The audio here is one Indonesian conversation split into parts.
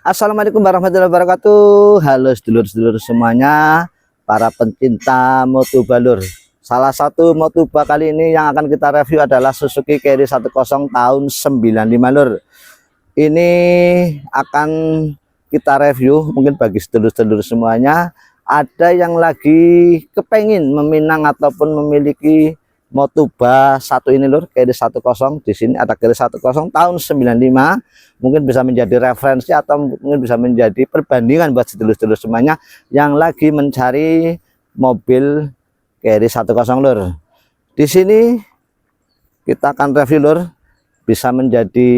Assalamualaikum warahmatullahi wabarakatuh. Halo sedulur-sedulur semuanya, para pencinta motoba lur. Salah satu motoba kali ini yang akan kita review adalah Suzuki Carry 10 tahun 95 lur. Ini akan kita review mungkin bagi sedulur-sedulur semuanya ada yang lagi kepengin meminang ataupun memiliki motoba satu ini lur, Carry 10. Di sini ada Carry 10 tahun 95, mungkin bisa menjadi referensi atau mungkin bisa menjadi perbandingan buat sedulur-sedulur semuanya yang lagi mencari mobil Carry 10 lur. Di sini kita akan review lur, bisa menjadi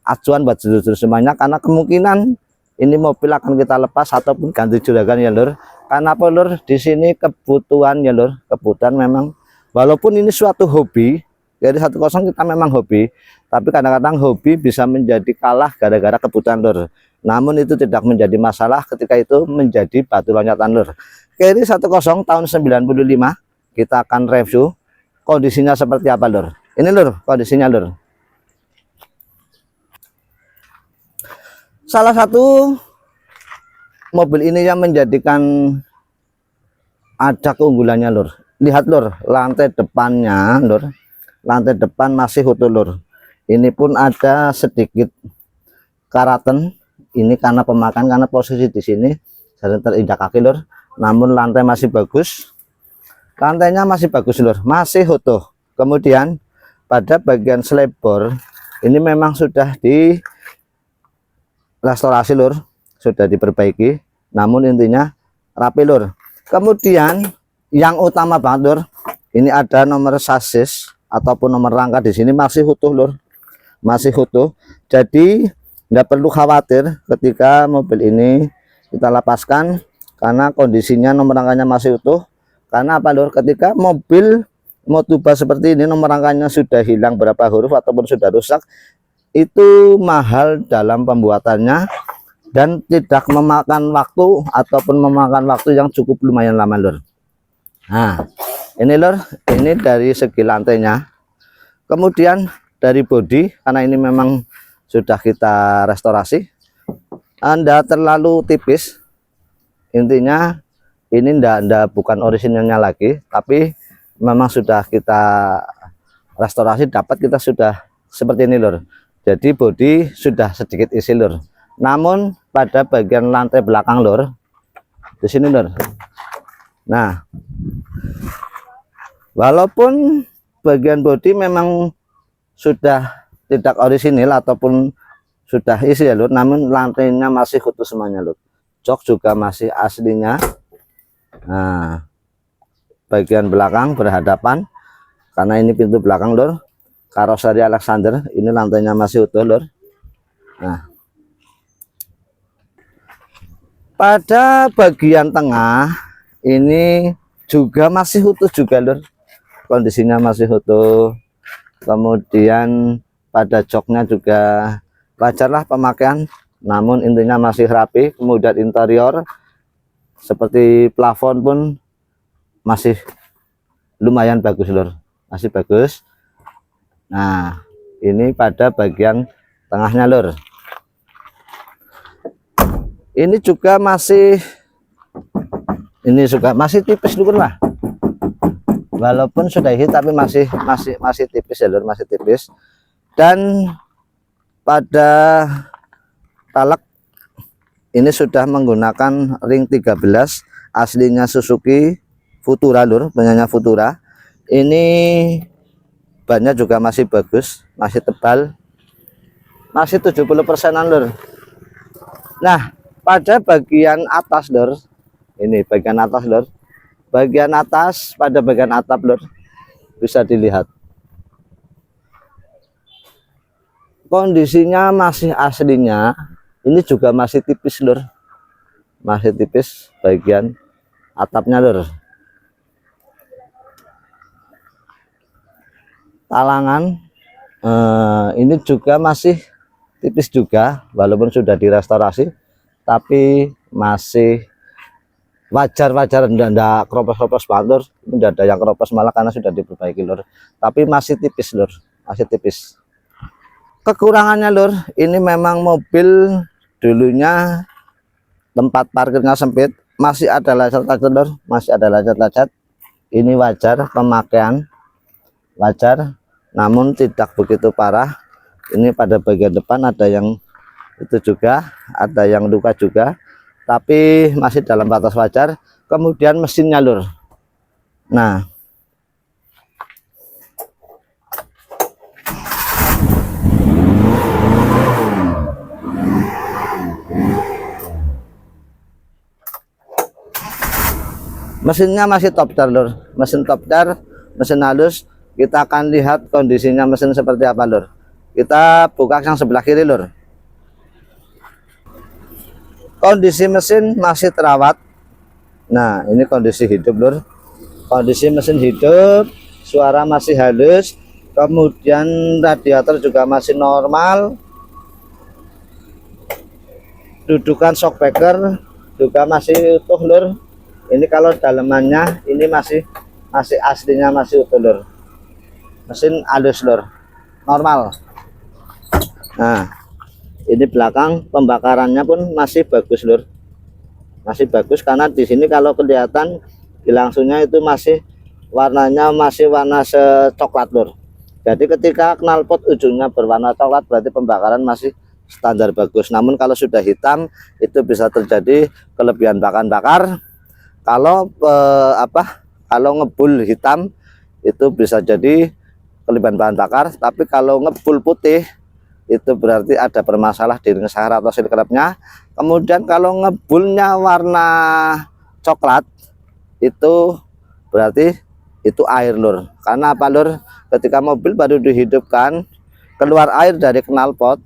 acuan buat sedulur-sedulur semuanya karena kemungkinan ini mobil akan kita lepas ataupun ganti juragan ya lur. Karena apa lur? Di sini kebutuhan ya lur, kebutuhan memang. Walaupun ini suatu hobi, dari 10 kita memang hobi, tapi kadang-kadang hobi bisa menjadi kalah gara-gara kebutuhan lur. Namun itu tidak menjadi masalah ketika itu menjadi batu loncatan lur. Carry 10 tahun 95, kita akan review kondisinya seperti apa lur. Ini lur, kondisinya lur. Salah satu mobil ini yang menjadikan ada keunggulannya lur. Lihat lur, lantai depannya lur, lantai depan masih utuh lur. Ini pun ada sedikit karaten, ini karena pemakan, karena posisi di sini sering terinjak kaki lur. Namun lantai masih bagus, lantainya masih bagus lur, masih utuh. Kemudian pada bagian selebor ini memang sudah di restorasi lur, sudah diperbaiki, namun intinya rapi lur. Kemudian yang utama banget lur, ini ada nomor sasis ataupun nomor rangka di sini masih utuh lur, masih utuh. Jadi nggak perlu khawatir ketika mobil ini kita lepaskan karena kondisinya nomor rangkanya masih utuh. Karena apa lur? Ketika mobil motoba seperti ini nomor rangkanya sudah hilang berapa huruf ataupun sudah rusak, itu mahal dalam pembuatannya dan tidak memakan waktu ataupun memakan waktu yang cukup lumayan lama lur. Nah ini lur, ini dari segi lantainya. Kemudian dari bodi, karena ini memang sudah kita restorasi, Anda terlalu tipis. Intinya ini bukan orisinalnya lagi, tapi memang sudah kita restorasi, dapat kita sudah seperti ini lur. Jadi bodi sudah sedikit isi lur. Namun pada bagian lantai belakang lur, di sini lur. Nah, walaupun bagian bodi memang sudah tidak orisinil ataupun sudah isi ya lur, namun lantainya masih utuh semuanya lur. Jok juga masih aslinya. Nah, bagian belakang berhadapan, karena ini pintu belakang lur, karoseri Alexander, ini lantainya masih utuh lur. Nah, pada bagian tengah ini juga masih utuh juga lur, kondisinya masih utuh. Kemudian pada joknya juga wajarlah pemakaian, namun intinya masih rapi. Kemudian interior seperti plafon pun masih lumayan bagus lur, masih bagus. Nah ini pada bagian tengahnya lur, ini juga masih tipis lur lah, walaupun sudah hit tapi masih tipis ya lur, masih tipis. Dan pada talak ini sudah menggunakan ring 13 aslinya Suzuki Futura lur, punyanya Futura. Ini bannya juga masih bagus, masih tebal, masih 70%an lur. Nah pada bagian atas lur, ini bagian atas lur, bagian atas pada bagian atap lur, bisa dilihat kondisinya masih aslinya. Ini juga masih tipis lur, masih tipis bagian atapnya lur. Talangan ini juga masih tipis juga, walaupun sudah direstorasi tapi masih wajar-wajar, enggak kropos-kropos banget lur. Ini enggak ada yang kropos malah karena sudah diperbaiki lur, tapi masih tipis lur, masih tipis. Kekurangannya lur, ini memang mobil dulunya tempat parkirnya sempit, masih ada lecet-lecet lur, masih ada lecet-lecet. Ini wajar, pemakaian wajar, namun tidak begitu parah. Ini pada bagian depan ada yang itu juga, ada yang luka juga, tapi masih dalam batas wajar. Kemudian mesinnya lur, nah mesinnya masih top tar lur, mesin top tar, mesin halus. Kita akan lihat kondisinya mesin seperti apa lur. Kita buka yang sebelah kiri lur. Kondisi mesin masih terawat. Nah ini kondisi hidup lur, kondisi mesin hidup, suara masih halus, kemudian radiator juga masih normal, dudukan shockbreaker juga masih utuh lur. Ini kalau dalemannya ini masih aslinya masih utuh lur, mesin halus lur, normal. Nah ini belakang pembakarannya pun masih bagus lur, masih bagus, karena di sini kalau kelihatan di langsungnya itu masih warnanya masih warna secoklat lur. Jadi ketika knalpot ujungnya berwarna coklat berarti pembakaran masih standar bagus. Namun kalau sudah hitam itu bisa terjadi kelebihan bahan bakar. Kalau kalau ngebul hitam itu bisa jadi kelebihan bahan bakar, tapi kalau ngebul putih itu berarti ada permasalah di ring sahar atau seal clutch-nya. Kemudian kalau ngebulnya warna coklat itu berarti itu air lur. Karena apa lur? Ketika mobil baru dihidupkan keluar air dari knalpot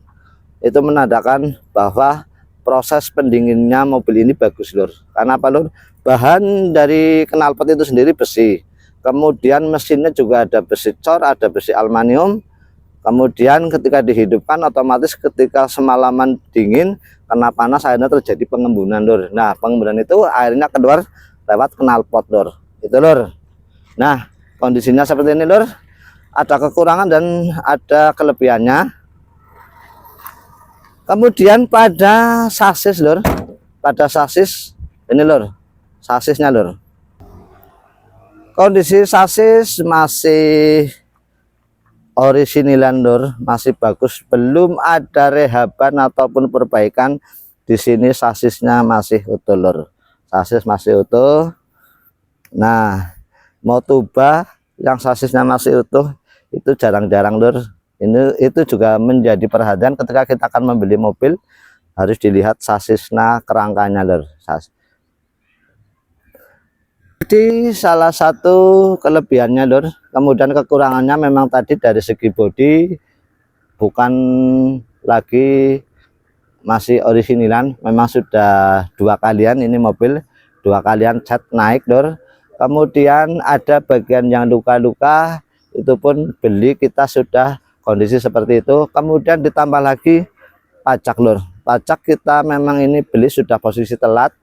itu menandakan bahwa proses pendinginnya mobil ini bagus lur. Karena apa lur? Bahan dari knalpot itu sendiri besi, kemudian mesinnya juga ada besi cor, ada besi aluminium. Kemudian ketika dihidupkan otomatis ketika semalaman dingin kena panas akhirnya terjadi pengembunan lur. Nah pengembunan itu airnya keluar lewat knalpot lur, itu lur. Nah kondisinya seperti ini lur, ada kekurangan dan ada kelebihannya. Kemudian pada sasis lur, pada sasis ini lur, sasisnya lur, kondisi sasis masih orisinilan lur, masih bagus, belum ada rehaban ataupun perbaikan. Di sini sasisnya masih utuh lur, sasis masih utuh. Nah Motuba yang sasisnya masih utuh itu jarang-jarang lur. Itu juga menjadi perhatian ketika kita akan membeli mobil, harus dilihat sasisnya, kerangkanya lur. Jadi salah satu kelebihannya lur, kemudian kekurangannya memang tadi dari segi bodi bukan lagi masih orisinilan, memang sudah 2 kalian ini mobil 2 kalian cat naik lur. Kemudian ada bagian yang luka-luka itu pun beli kita sudah kondisi seperti itu. Kemudian ditambah lagi pajak lur, pajak kita memang ini beli sudah posisi telat,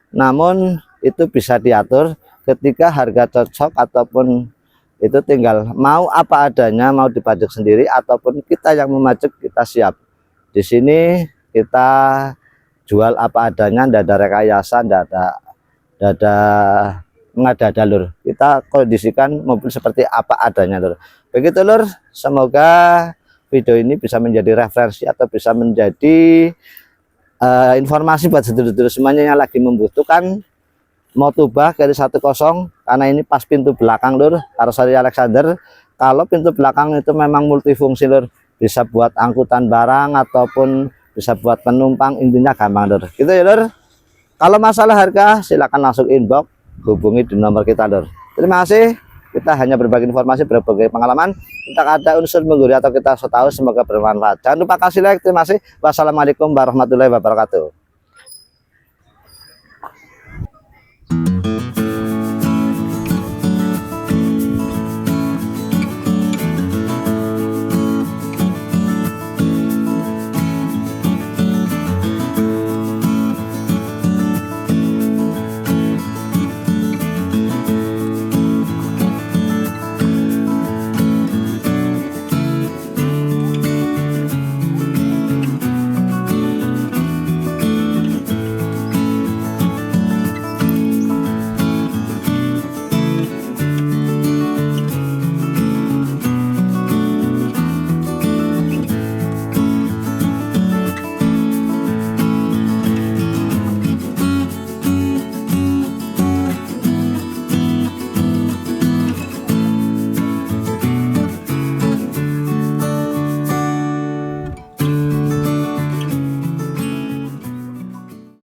namun itu bisa diatur ketika harga cocok ataupun itu tinggal mau apa adanya, mau dipajak sendiri ataupun kita yang memajak, kita siap. Di sini kita jual apa adanya, tidak ada rekayasa, tidak ada mengada-ada lur. Kita kondisikan mobil seperti apa adanya lur. Begitu lur, semoga video ini bisa menjadi referensi atau bisa menjadi informasi buat sedulur-sedulur semuanya yang lagi membutuhkan Motuba Carry 10, karena ini pas pintu belakang lur, karoseri Alexander. Kalau pintu belakang itu memang multifungsi lur, bisa buat angkutan barang ataupun bisa buat penumpang, intinya gampang lur. Gitu ya lur. Kalau masalah harga silakan langsung inbox, hubungi di nomor kita lur. Terima kasih. Kita hanya berbagi informasi, berbagi pengalaman. Kita ada unsur menggurui atau kita tahu, semoga bermanfaat. Jangan lupa kasih like. Terima kasih. Wassalamualaikum warahmatullahi wabarakatuh.